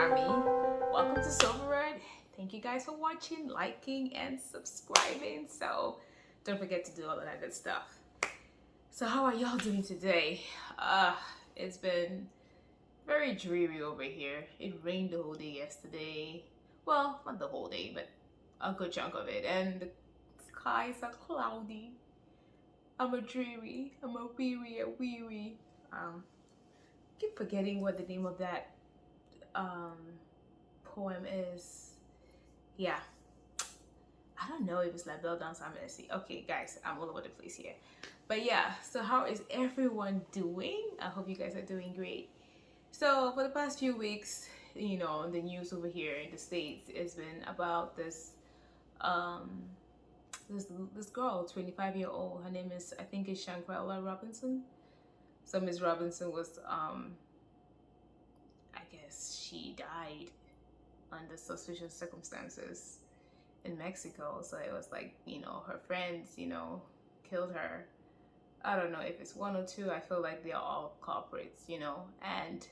Rami. Welcome to Silverwood. Thank you guys for watching, liking, and subscribing. So don't forget to do all of that good stuff. So how are y'all doing today? Uh, it's been very dreary over here. It rained the whole day yesterday. Well, not the whole day, but a good chunk of it. And the skies are cloudy. I'm a dreary. I'm a weary, a weary. Keep forgetting what the name of that um poem is. Yeah, I don't know if it's La Belle dans sa Merci. Okay, guys, I'm all over the place here. But yeah, so how is everyone doing? I hope you guys are doing great. So for the past few weeks, the news over here in the States has been about um this girl, 25-year-old. Her name is, I think, is Shankrella Robinson. So Miss Robinson was I guess she died under suspicious circumstances in Mexico. So it was like, her friends, killed her. I don't know if it's one or two. I feel like they're all culprits, and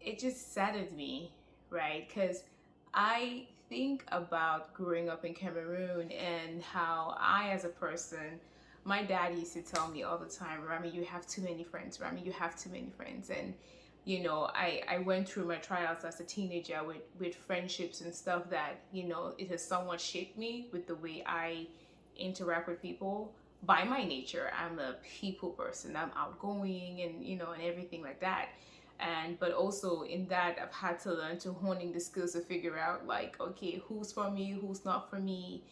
it just saddens me, right? Because I think about growing up in Cameroon and how I, as a person, my dad used to tell me all the time, Rami, you have too many friends. Rami, you have too many friends. And I went through my trials as a teenager with friendships and stuff that, it has somewhat shaped me with the way I interact with people. By my nature, I'm a people person. I'm outgoing and, and everything like that. And but also in that, I've had to learn to honing the skills to figure out, like, okay, who's for me, who's not for me.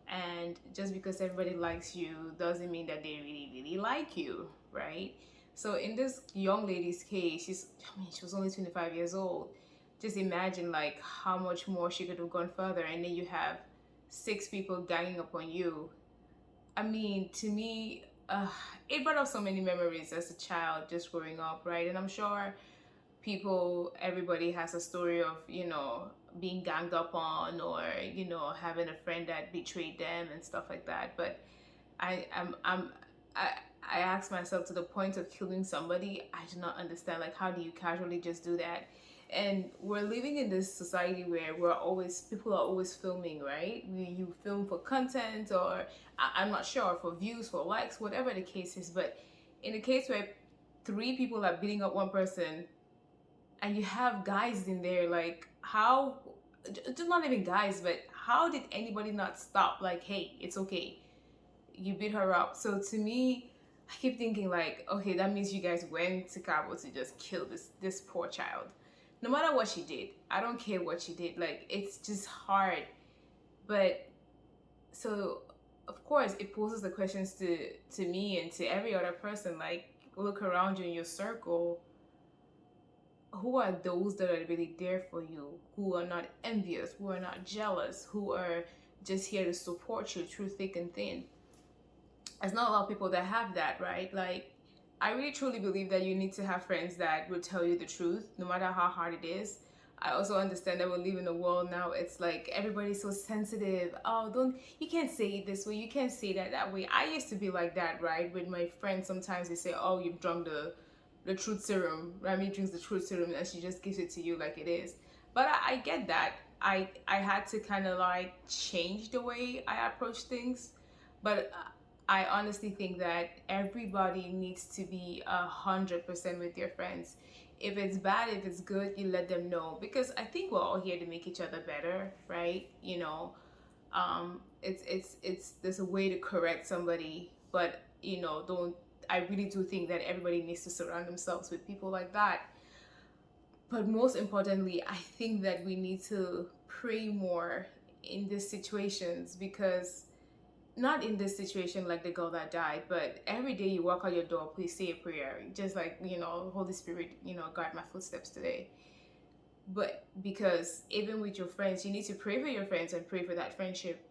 And just because everybody likes you doesn't mean that they really, really like you, right? So in this young lady's case, she was only 25 years old. Just imagine, like, how much more she could have gone further, and then you have six people ganging up on you. I mean, to me, it brought up so many memories as a child, just growing up, right? And I'm sure everybody has a story of, being ganged up on, or, having a friend that betrayed them and stuff like that. But I am I I ask myself, to the point of killing somebody, I do not understand. Like, how do you casually just do that? And we're living in this society where people are always filming, right? You film for content, or I'm not sure, for views, for likes, whatever the case is. But in a case where three people are beating up one person, and you have guys in there, like, how, just not even guys, but how did anybody not stop? Like, hey, it's okay, you beat her up. So to me, I keep thinking, like, okay, that means you guys went to Cabo to just kill this poor child. No matter what she did, I don't care what she did. Like, it's just hard. But so, of course, it poses the questions to me and to every other person. Like, look around you in your circle. Who are those that are really there for you, who are not envious, who are not jealous, who are just here to support you through thick and thin? There's not a lot of people that have that, right? Like, I really truly believe that you need to have friends that will tell you the truth, no matter how hard it is. I also understand that we live in a world now, it's like everybody's so sensitive. Oh, don't, you can't say it this way, you can't say that way. I used to be like that, right? With my friends, sometimes they say, oh, you've drunk the truth serum. Rami drinks the truth serum, and she just gives it to you like it is. But I get that. I had to kind of like change the way I approach things. But I honestly think that everybody needs to be 100% with their friends. If it's bad, if it's good, you let them know, because I think we're all here to make each other better, right? It's there's a way to correct somebody, but don't. I really do think that everybody needs to surround themselves with people like that. But most importantly, I think that we need to pray more in these situations, because not in this situation like the girl that died, but every day you walk out your door, please say a prayer. Just like, Holy Spirit, guide my footsteps today. But because even with your friends, you need to pray for your friends and pray for that friendship,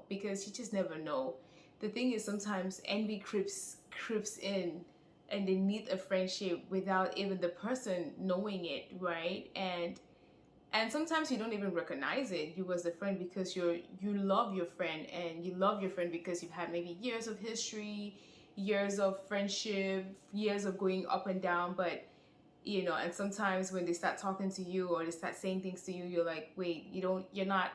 because you just never know. The thing is, sometimes envy creeps in, and they need a friendship without even the person knowing it, right? And sometimes you don't even recognize it, you as a friend, because you love your friend, and you love your friend because you've had maybe years of history, years of friendship, years of going up and down. But and sometimes when they start talking to you or they start saying things to you, you're like, wait, you're not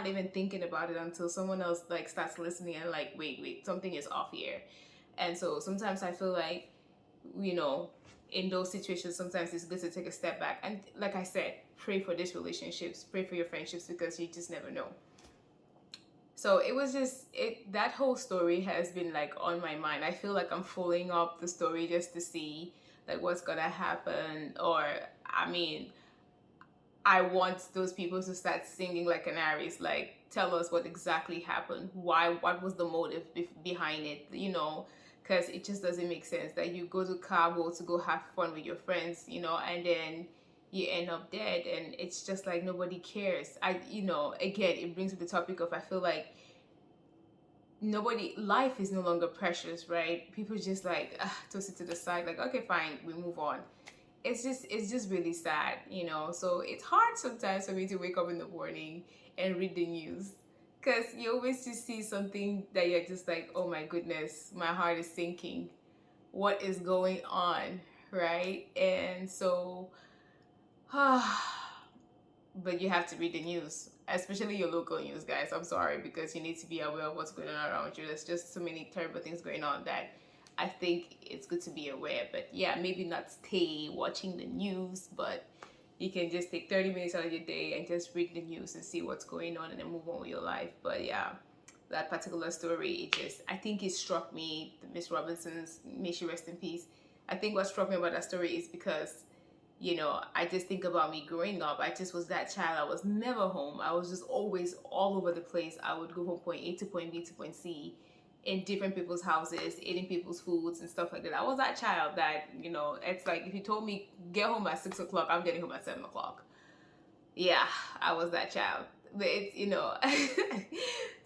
even thinking about it until someone else like starts listening and like, wait, something is off here. And so sometimes I feel like, you know, in those situations, sometimes it's good to take a step back. And like I said, pray for these relationships, pray for your friendships, because you just never know. So it was just that whole story has been like on my mind. I feel like I'm following up the story just to see like what's gonna happen. Or I mean, I want those people to start singing like canaries, like tell us what exactly happened, why, what was the motive behind it, because it just doesn't make sense that you go to Cabo to go have fun with your friends, and then you end up dead, and it's just like nobody cares. Again, it brings up the topic of, I feel like nobody, life is no longer precious, right? People just like toss it to the side, like, okay, fine, we move on. It's just really sad, so it's hard sometimes for me to wake up in the morning and read the news, because you always just see something that you're just like, oh my goodness, my heart is sinking, what is going on, right? And so but you have to read the news, especially your local news, guys. I'm sorry, because you need to be aware of what's going on around you. There's just so many terrible things going on that I think it's good to be aware. But yeah, maybe not stay watching the news, but you can just take 30 minutes out of your day and just read the news and see what's going on and then move on with your life. But yeah, that particular story, I think it struck me, Miss Robinson's, may she rest in peace. I think what struck me about that story is because I just think about me growing up. I just was that child. I was never home. I was just always all over the place. I would go from point A to point B to point C in different people's houses, eating people's foods and stuff like that. I was that child that, it's like if you told me get home at 6 o'clock, I'm getting home at 7 o'clock. Yeah, I was that child. But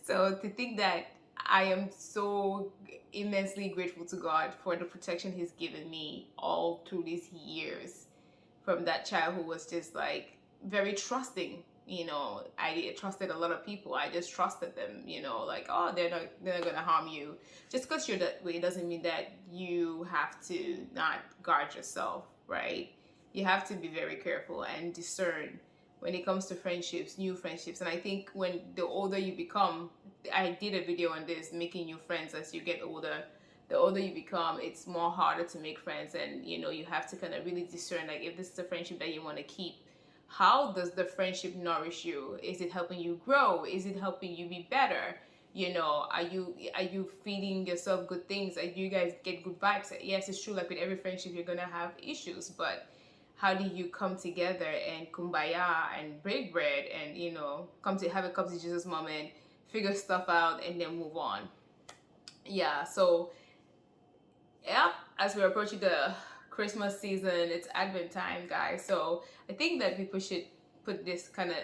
so to think that I am so immensely grateful to God for the protection He's given me all through these years, from that child who was just like very trusting. I trusted a lot of people. I just trusted them, like, oh, they're not gonna harm you. Just because you're that way doesn't mean that you have to not guard yourself, right? You have to be very careful and discern when it comes to friendships, new friendships. And I think when the older you become, I did a video on this, making new friends as you get older. The older you become, it's more harder to make friends, and you have to kind of really discern, like, if this is a friendship that you want to keep, how does the friendship nourish you? Is it helping you grow? Is it helping you be better? Are you feeding yourself good things? Do you guys get good vibes? Yes, it's true, like with every friendship you're gonna have issues, but how do you come together and kumbaya and break bread and come to have a come to Jesus moment, figure stuff out, and then move on? Yeah, so yeah, as we're approaching the Christmas season, it's Advent time, guys. So I think that people should put this kind of,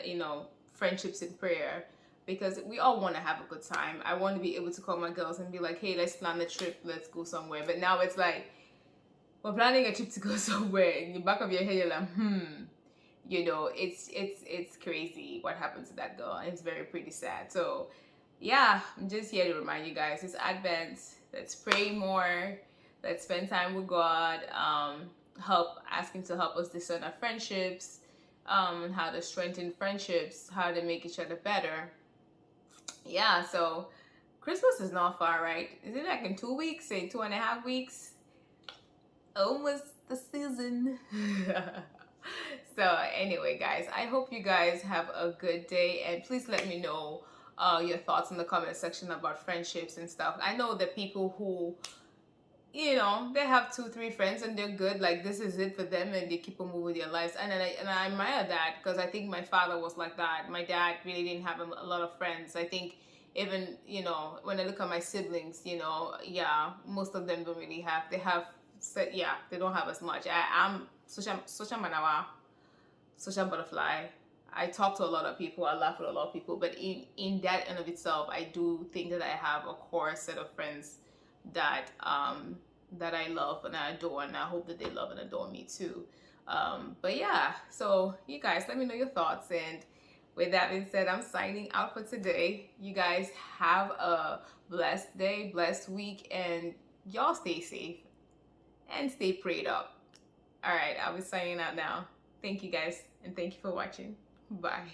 friendships in prayer, because we all want to have a good time. I want to be able to call my girls and be like, hey, let's plan a trip, let's go somewhere. But now it's like, we're planning a trip to go somewhere. In the back of your head, you're like, it's crazy what happened to that girl. It's very pretty sad. So yeah, I'm just here to remind you guys, it's Advent. Let's pray more. Let's spend time with God. Ask Him to help us discern our friendships, how to strengthen friendships, how to make each other better. Yeah, so Christmas is not far, right? Is it like in 2 weeks? Say 2.5 weeks? Almost the season. So anyway, guys, I hope you guys have a good day, and please let me know your thoughts in the comment section about friendships and stuff. I know that people who they have 2-3 friends and they're good, like this is it for them, and they keep on moving with their lives, and I admire that, because I think my father was like that. My dad really didn't have a lot of friends. I think even when I look at my siblings, yeah, most of them don't really have. They don't have as much. I'm social manawa, social butterfly. I talk to a lot of people, I laugh with a lot of people, but in that end of itself, I do think that I have a core set of friends that that I love and I adore, and I hope that they love and adore me too. But yeah, so you guys, let me know your thoughts, and with that being said, I'm signing out for today. You guys have a blessed day, blessed week, and y'all stay safe and stay prayed up. All right, I'll be signing out now. Thank you guys, and thank you for watching. Bye.